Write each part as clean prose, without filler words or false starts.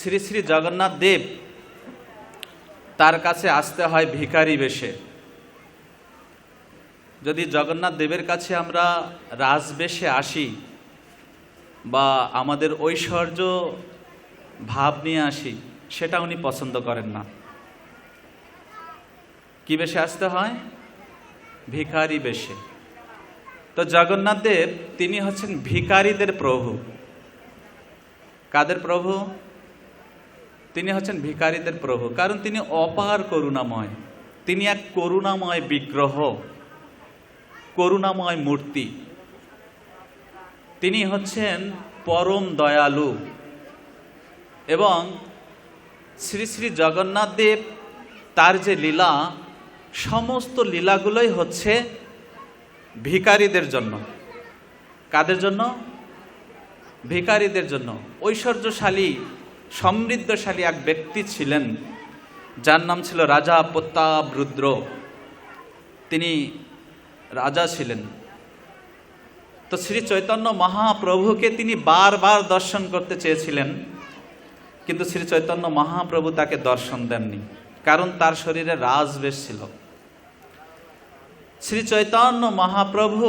শ্রী শ্রী জগন্নাথ দেব তার কাছে আসতে হয় ভিখারি বেশে। যদি জগন্নাথ দেবের কাছে আমরা রাজবেশে আসি বা আমাদের ঐশ্বর্য ভাব নিয়ে আসি, সেটা উনি পছন্দ করেন না। কি বেশে আসতে হয়? ভিখারি বেশে। তো জগন্নাথ দেব তিনি হচ্ছেন ভিখারিদের প্রভু। কাদের প্রভু? তিনি হচ্ছেন ভিখারিদের প্রভু, কারণ তিনি অপার করুণাময়। তিনি এক করুণাময় বিগ্রহ, করুণাময় মূর্তি। তিনি হচ্ছেন পরম দয়ালু। এবং শ্রী শ্রী জগন্নাথ দেব তার যে লীলা, সমস্ত লীলাগুলোই হচ্ছে ভিখারিদের জন্য। কাদের জন্য? ভিখারিদের জন্য। ঐশ্বর্যশালী সমৃদ্ধশালী এক ব্যক্তি ছিলেন, যার নাম ছিল রাজা প্রতাপরুদ্র। তিনি রাজা ছিলেন। তো শ্রী চৈতন্য মহাপ্রভুকে তিনি বারবার দর্শন করতে চেয়েছিলেন, কিন্তু শ্রী চৈতন্য মহাপ্রভু তাকে দর্শন দেননি, কারণ তার শরীরে রাজবেশ ছিল। শ্রী চৈতন্য মহাপ্রভু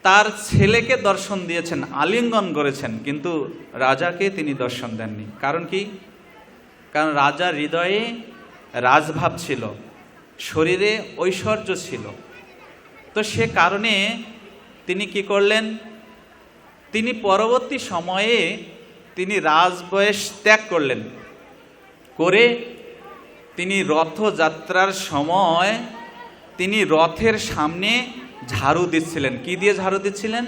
তার ছেলেকে দর্শন দিয়েছেন, আলিঙ্গন করেছেন, কিন্তু রাজাকে তিনি দর্শন দেননি। কারণ কি? কারণ রাজার হৃদয়ে রাজভাব ছিল, শরীরে ঐশ্বর্য ছিল। তো সে কারণে তিনি কি করলেন? তিনি পরবর্তী সময়ে তিনি রাজবয়স ত্যাগ করলেন। করে তিনি রথযাত্রার সময় তিনি রথের সামনে ঝাড়ু দিচ্ছিলেন। কি দিয়ে ঝাড়ু দিচ্ছিলেন?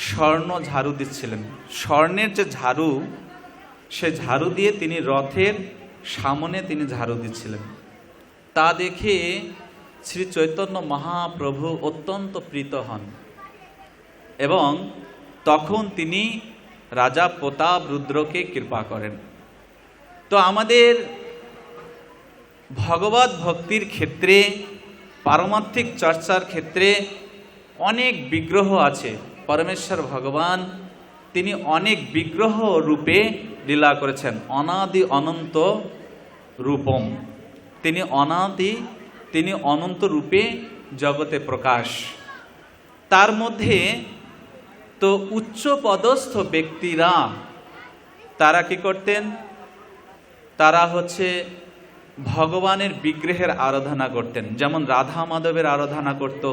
স্বর্ণ ঝাড়ু দিচ্ছিলেন। স্বর্ণের যে ঝাড়ু, সে ঝাড়ু দিয়ে তিনি রথের সামনে তিনি ঝাড়ু দিচ্ছিলেন। তা দেখে শ্রী চৈতন্য মহাপ্রভু অত্যন্ত প্রীত হন এবং তখন তিনি রাজা প্রতাপরুদ্রকে কৃপা করেন। তো আমাদের ভগবত ভক্তির ক্ষেত্রে, পারমার্থিক চর্চার ক্ষেত্রে অনেক বিগ্রহ আছে। পরমেশ্বর ভগবান তিনি অনেক বিগ্রহ রূপে লীলা করেছেন। অনাদি অনন্ত রূপম, তিনি অনাদি, তিনি অনন্ত রূপে জগতে প্রকাশ। তার মধ্যে তো উচ্চ পদস্থ ব্যক্তিরা তারা কি করতেন? তারা হচ্ছে ভগবানের বিগ্রহের আরাধনা করতেন। যেমন রাধা মাধবের আরাধনা করত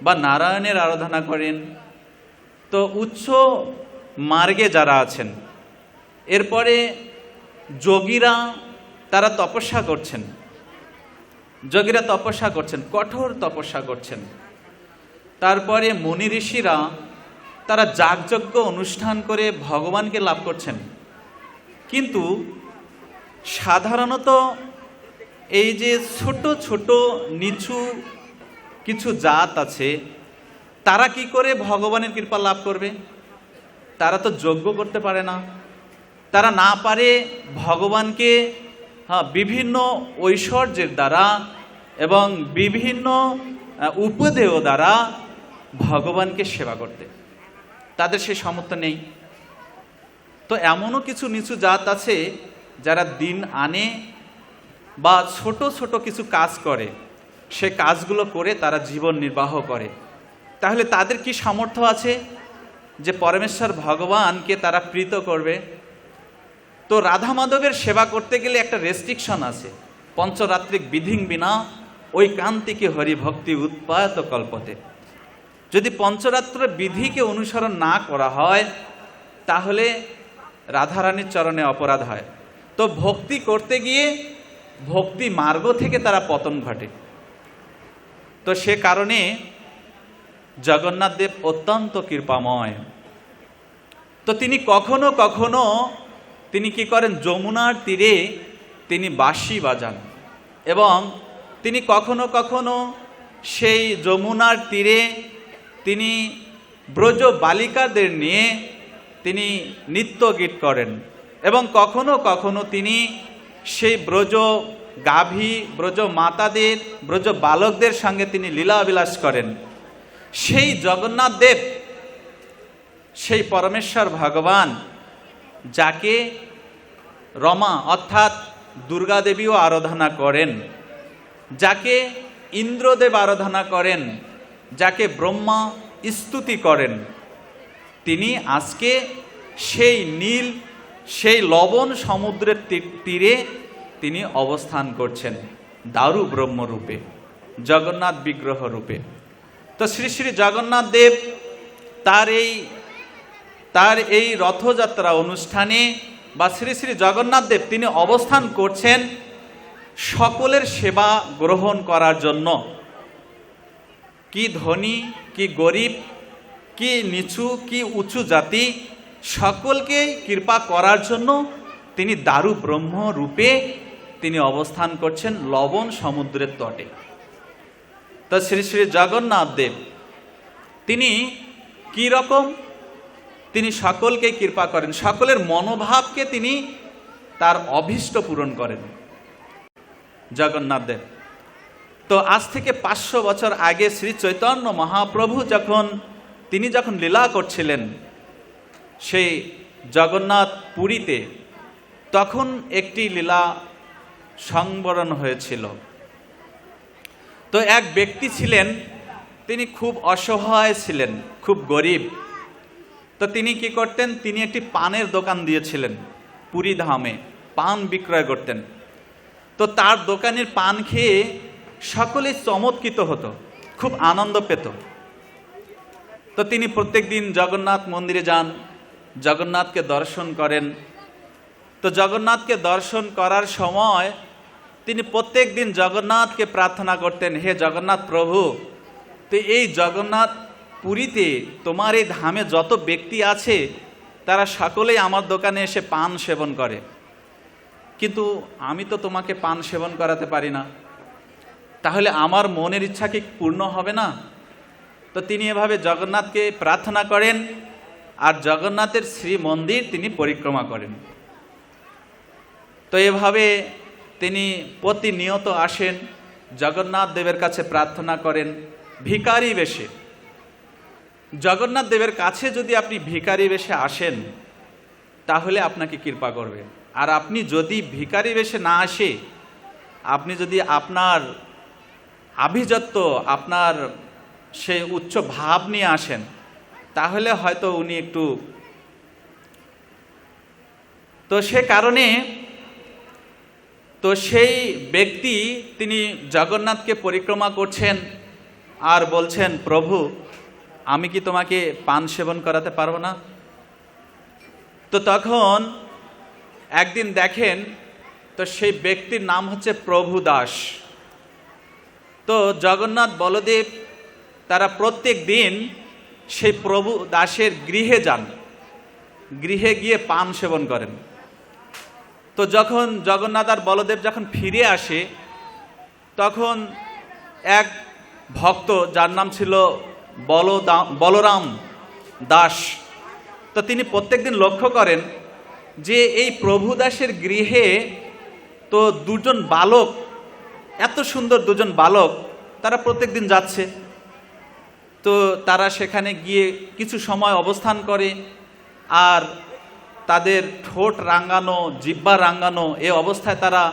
বা নারায়ণের আরাধনা করেন। তো উচ্চ মার্গে যারা আছেন, এরপরে যোগীরা তারা তপস্যা করছেন। যোগীরা তপস্যা করছেন, কঠোর তপস্যা করছেন। তারপরে মুনি ঋষিরা তারা যাগযজ্ঞ অনুষ্ঠান করে ভগবানকে লাভ করছেন। কিন্তু সাধারণত এই যে ছোট ছোট নিচু কিছু জাত আছে, তারা কি করে ভগবানের কৃপা লাভ করবে? তারা তো যজ্ঞ করতে পারে না। তারা না পারে ভগবানকে বিভিন্ন ঐশ্বর্যের দ্বারা এবং বিভিন্ন উপদেয় দ্বারা ভগবানকে সেবা করতে। তাদের সেই সামর্থ্য নেই। তো এমনও কিছু নিচু জাত আছে যারা দিন আনে বা ছোট ছোট কিছু কাজ করে, সে কাজগুলো করে তারা জীবন নির্বাহ করে। তাহলে তাদের কি সামর্থ্য আছে যে পরমেশ্বর ভগবানকে তারা প্রীত করবে? তো রাধা মাধবের সেবা করতে গেলে একটা রেস্ট্রিকশন আছে। পঞ্চরাত্রিক বিধিং বিনা ওই কান্তিকে হরিভক্তি উৎপায়ত কল্পতে। যদি পঞ্চরাত্র বিধিকে অনুসরণ না করা হয়, তাহলে রাধারানীর চরণে অপরাধ হয়। তো ভক্তি করতে গিয়ে ভক্তি মার্গ থেকে তারা পতন ঘটে। তো সে কারণে জগন্নাথ দেব অত্যন্ত কৃপাময়। তো তিনি কখনো কখনো তিনি কি করেন? যমুনার তীরে তিনি বাঁশি বাজান এবং তিনি কখনো কখনো সেই যমুনার তীরে তিনি ব্রজ বালিকাদের নিয়ে তিনি নৃত্য গীত করেন এবং কখনো কখনো তিনি সেই ব্রজ গাভী, ব্রজ মাতাদের, ব্রজ বালকদের সঙ্গে তিনি লীলাবিলাস করেন। সেই জগন্নাথ দেব, সেই পরমেশ্বর ভগবান যাকে রমা অর্থাৎ দুর্গা দেবীও আরাধনা করেন, যাকে ইন্দ্রদেব আরাধনা করেন, যাকে ব্রহ্মা স্তুতি করেন, তিনি আজকে সেই নীল, সেই লবণ সমুদ্রের তীরে তিনি অবস্থান করছেন দারু ব্রহ্মরূপে, জগন্নাথ বিগ্রহ রূপে। তো শ্রী শ্রী জগন্নাথ দেব তার এই রথযাত্রা অনুষ্ঠানে বা শ্রী শ্রী জগন্নাথ দেব তিনি অবস্থান করছেন সকলের সেবা গ্রহণ করার জন্য। কি ধনী, কি গরিব, কি নিচু, কি উঁচু জাতি, সকলকেই কৃপা করার জন্য তিনি দারু ব্রহ্ম রূপে তিনি অবস্থান করছেন লবণ সমুদ্রের তটে। তো শ্রী শ্রী জগন্নাথ দেব তিনি কি রকম, তিনি সকলকে কৃপা করেন, সকলের মনোভাবকে তিনি তার অভীষ্ট পূরণ করেন জগন্নাথ দেব। তো আজ থেকে 500 বছর আগে শ্রী চৈতন্য মহাপ্রভু তিনি যখন লীলা করছিলেন সেই জগন্নাথ পুরীতে, তখন একটি লীলা সংবরণ হয়েছিল। তো এক ব্যক্তি ছিলেন, তিনি খুব অসহায় ছিলেন, খুব গরিব। তো তিনি কি করতেন, তিনি একটি পানের দোকান দিয়েছিলেন পুরী ধামে, পান বিক্রয় করতেন। তো তার দোকানের পান খেয়ে সকলে চমৎকৃত হতো, খুব আনন্দ পেত। তো তিনি প্রত্যেক দিন জগন্নাথ মন্দিরে যান, জগন্নাথকে দর্শন করেন। তো জগন্নাথকে দর্শন করার সময় তিনি প্রত্যেক দিন জগন্নাথকে প্রার্থনা করতেন, হে জগন্নাথ প্রভু, তো এই জগন্নাথ পুরীতে তোমার এই ধামে যত ব্যক্তি আছে তারা সকলেই আমার দোকানে এসে পান সেবন করে, কিন্তু আমি তো তোমাকে পান সেবন করাতে পারি না, তাহলে আমার মনের ইচ্ছা কি পূর্ণ হবে না? তো তিনি এভাবে জগন্নাথকে প্রার্থনা করেন আর জগন্নাথের শ্রী মন্দির তিনি পরিক্রমা করেন। তো এভাবে তিনি প্রতিনিয়ত আসেন, জগন্নাথ দেবের কাছে প্রার্থনা করেন ভিখারি বেশে। জগন্নাথ দেবের কাছে যদি আপনি ভিখারি বেশে আসেন তাহলে আপনাকে কৃপা করবে। আর আপনি যদি ভিখারি বেশে না আসে, আপনি যদি আপনার আভিজাত্য, আপনার সেই উচ্চ ভাব নিয়ে আসেন, তাহলে হয়তো উনি একটু, তো সে কারণে তো সেই ব্যক্তি তিনি জগন্নাথকে পরিক্রমা করছেন আর বলছেন, প্রভু আমি কি তোমাকে পান সেবন করাতে পারবো না? তো তখন একদিন দেখেন, তো সেই ব্যক্তির নাম হচ্ছে প্রভু দাস। তো জগন্নাথ বলদেব তারা প্রত্যেক দিন সেই প্রভু দাসের গৃহে যান, গৃহে গিয়ে পান সেবন করেন। তো যখন জগন্নাথ আর বলদেব যখন ফিরে আসে, তখন এক ভক্ত যার নাম ছিল বলরাম দাস, তো তিনি প্রত্যেকদিন লক্ষ্য করেন যে এই প্রভু দাসের গৃহে তো দুজন বালক, এত সুন্দর দুজন বালক, তারা প্রত্যেকদিন যাচ্ছে। তো তারা সেখানে গিয়ে কিছু সময় অবস্থান করে আর তাদের ঠোঁট রাঙানো, জিহ্বা রাঙানো এই অবস্থায় তারা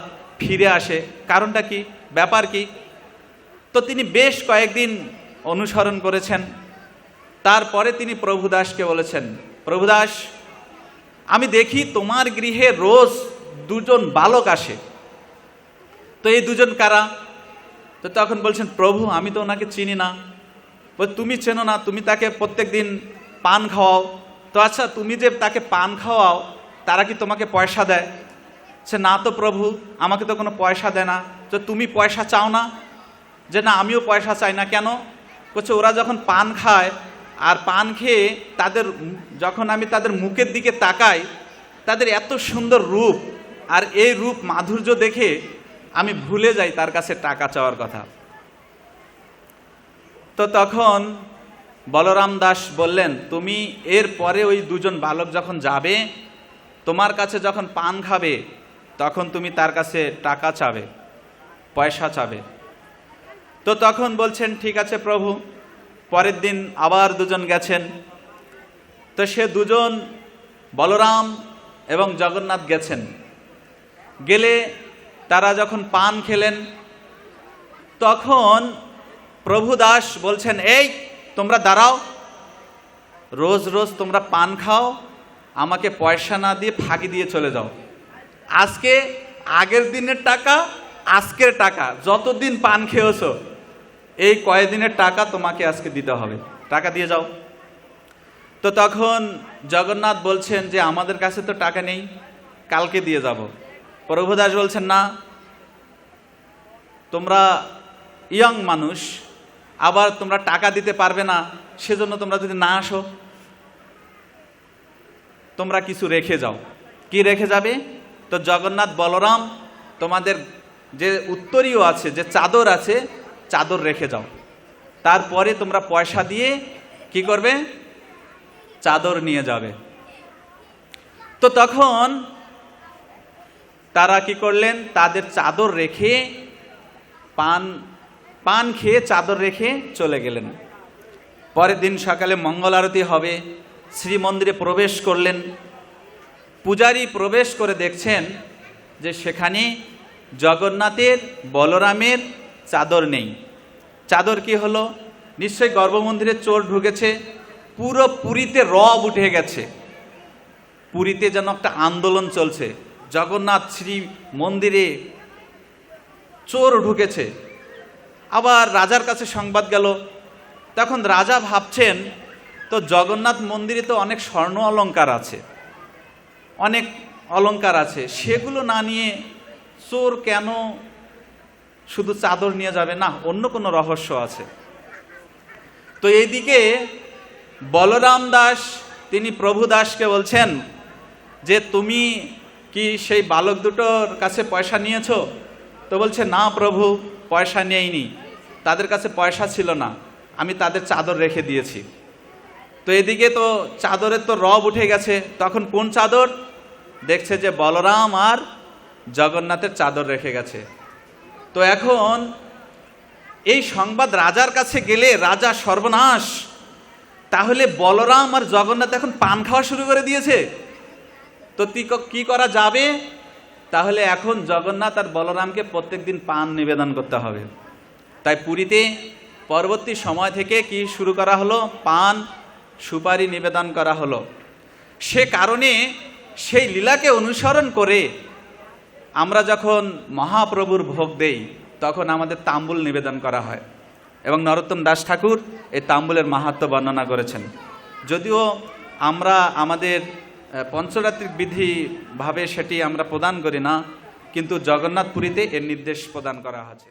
ফিরে আসে। কারণটা কি, ব্যাপার কি? তো তিনি বেশ কয়েকদিন অনুসরণ করেছেন। তারপরে তিনি প্রভুদাসকে বলেছেন, প্রভুদাস আমি দেখি তোমার গৃহে রোজ দুজন বালক আসে, তো এই দুজন কারা? তো তখন বলছেন, প্রভু আমি তো ওনাকে চিনি না। তুমি চেনো না, তুমি তাকে প্রত্যেক দিন পান খাওয়াও। তো আচ্ছা, তুমি যে তাকে পান খাওয়াও তারা কি তোমাকে পয়সা দেয়? সে না তো প্রভু, আমাকে তো কোনো পয়সা দেয় না। তো তুমি পয়সা চাও না? যে না, আমিও পয়সা চাই না। কেন? বলছে ওরা যখন পান খায় আর পান খেয়ে যখন আমি তাদের মুখের দিকে তাকাই, তাদের এত সুন্দর রূপ, আর এই রূপ মাধুর্য দেখে আমি ভুলে যাই তার কাছে টাকা চাওয়ার কথা। তো তখন বলরাম দাস বললেন, তুমি এর পরে ওই দুজন বালক যখন যাবে, তোমার কাছে যখন পান খাবে, তখন তুমি তার কাছে টাকা চাবে, পয়সা চাবে। তো তখন বলছেন, ঠিক আছে প্রভু। পরের দিন আবার দুজন গেছেন। তো সে দুজন, বলরাম এবং জগন্নাথ গেছেন। গেলে তারা যখন পান খেলেন, তখন প্রভুদাস বলছেন, এই তোমরা দাঁড়াও, রোজ রোজ তোমরা পান খাও, আমাকে পয়সা না দিয়ে ফাঁকি দিয়ে চলে যাও। আজকে আগের দিনের টাকা, আজকের টাকা, যতদিন পান খেয়েছো এই কয়েকদিনের টাকা তোমাকে আজকে দিতে হবে, টাকা দিয়ে যাও। তো তখন জগন্নাথ বলছেন যে আমাদের কাছে তো টাকা নেই, কালকে দিয়ে যাব। প্রভুদাস বলছেন, না, তোমরা ইয়ং মানুষ, আবার তোমরা টাকা দিতে পারবে না, সেজন্য তোমরা যদি না আসো, তোমরা কিছু রেখে যাও। কি রেখে যাবে? তো জগন্নাথ বলরাম, তোমাদের যে উত্তরীয় আছে, যে চাদর আছে, চাদর রেখে যাও, তারপরে তোমরা পয়সা দিয়ে কি করবে? চাদর নিয়ে যাবে। তো তখন তারা কি করলেন? তাদের চাদর রেখে পান খেয়ে চাদর রেখে চলে গেলেন। পরের দিন সকালে মঙ্গল আরতি হবে, শ্রীমন্দিরে প্রবেশ করলেন। পূজারী প্রবেশ করে দেখছেন যে সেখানে জগন্নাথের, বলরামের চাদর নেই। চাদর কি হলো? নিশ্চয়ই গর্ভমন্দিরে চোর ঢুকেছে, পুরো পুরীতে রব উঠে গেছে। পুরীতে যেন একটা আন্দোলন চলছে, জগন্নাথ শ্রী মন্দিরে চোর ঢুকেছে। আবার রাজার কাছে সংবাদ গেল। তখন রাজা ভাবছেন, তো জগন্নাথ মন্দিরে তো অনেক স্বর্ণ অলংকার আছে, অনেক অলংকার আছে, সেগুলো না নিয়ে চোর কেন শুধু চাদর নিয়ে যাবে? না, অন্য কোনো রহস্য আছে। তো এইদিকে বলরাম দাস তিনি প্রভুদাসকে বলছেন যে তুমি কি সেই বালক দুটোর কাছে পয়সা নিয়েছো? তো বলছে, না প্রভু, পয়সা নেইনি, তাদের কাছে পয়সা ছিল না, আমি তাদের চাদর রেখে দিয়েছি। তো এদিকে তো চাদরের তো রব উঠে গেছে। তখন কোন চাদর? দেখছে যে বলরাম আর জগন্নাথের চাদর রেখে গেছে। তো এখন এই সংবাদ রাজার কাছে গেলে রাজা সর্বনাশ, তাহলে বলরাম আর জগন্নাথ এখন পান খাওয়া শুরু করে দিয়েছে, তো কি করা যাবে? তাহলে এখন জগন্নাথ আর বলরামকে প্রত্যেকদিন পান নিবেদন করতে হবে। তাই পুরীতে পরবর্তী সময় থেকে কি শুরু করা হলো? পান সুপারি নিবেদন করা হলো। সে কারণে সেই লীলাকে অনুসরণ করে আমরা যখন মহাপ্রভুর ভোগ দেই, তখন আমাদের তাম্বুল নিবেদন করা হয়। এবং নরোত্তম দাস ঠাকুর এই তাম্বুলের মাহাত্ম্য বর্ণনা করেছেন। যদিও আমরা আমাদের পঞ্চরাত্রিক বিধিভাবে সেটি আমরা প্রদান করি না, কিন্তু জগন্নাথ পুরীতে এর নির্দেশ প্রদান করা আছে।